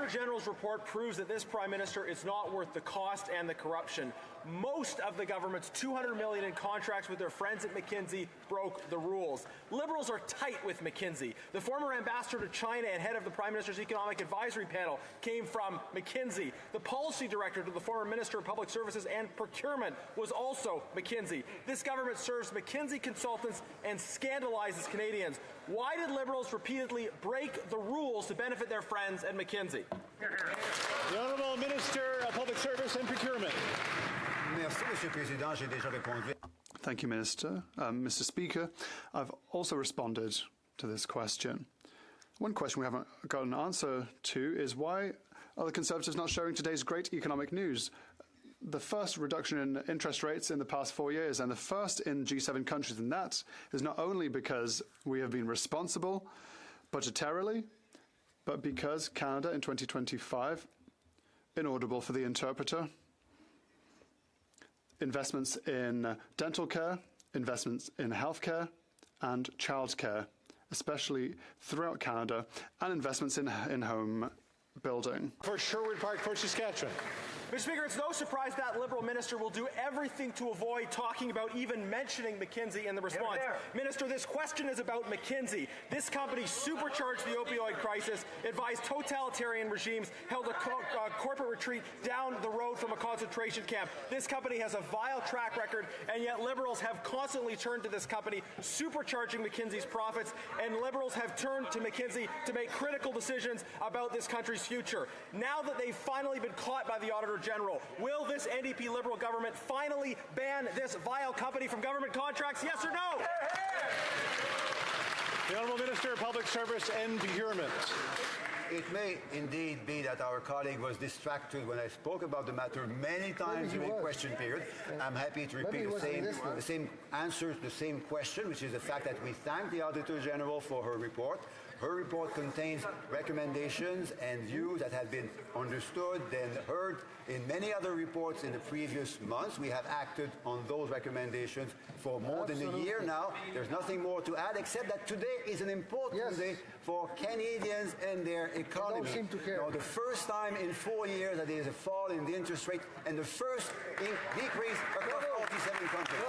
General's report proves that this Prime Minister is not worth the cost and the corruption. Most of the government's $200 million in contracts with their friends at McKinsey broke the rules. Liberals are tight with McKinsey. The former ambassador to China and head of the Prime Minister's Economic Advisory Panel came from McKinsey. The policy director to the former Minister of Public Services and Procurement was also McKinsey. This government serves McKinsey consultants and scandalizes Canadians. Why did Liberals repeatedly break the rules to benefit their friends at McKinsey? The Honourable Minister of Public Service and Procurement. Thank you, Minister. Mr. Speaker, I've also responded to this question. One question we haven't got an answer to is why are the Conservatives not sharing today's great economic news? The first reduction in interest rates in the past 4 years and the first in G7 countries. And that is not only because we have been responsible budgetarily, but because Canada in 2025, inaudible for the interpreter, investments in dental care, investments in healthcare and childcare, especially throughout Canada, and investments in home building. For Sherwood Park, for Saskatchewan. Mr. Speaker, it's no surprise that Liberal minister will do everything to avoid talking about even mentioning McKinsey in the response. Minister, this question is about McKinsey. This company supercharged the opioid crisis, advised totalitarian regimes, held a corporate retreat down the road from a concentration camp. This company has a vile track record, and yet Liberals have constantly turned to this company, supercharging McKinsey's profits, and Liberals have turned to McKinsey to make critical decisions about this country's future. Now that they've finally been caught by the Auditor General, will this NDP-Liberal government finally ban this vile company from government contracts? Yes or no? The Honourable Minister of Public Service and Procurement. It may indeed be that our colleague was distracted when I spoke about the matter many times during question period. I'm happy to repeat the same answer to the same question, which is the fact that we thank the Auditor General for her report. Her report contains recommendations and views that have been understood and heard in many other reports in the previous months. We have acted on those recommendations for more than a year now. There's nothing more to add except that today is an important day for Canadians and their economy. They don't seem to care. Now, the first time in 4 years that there is a fall in the interest rate and the first decrease across 47 countries.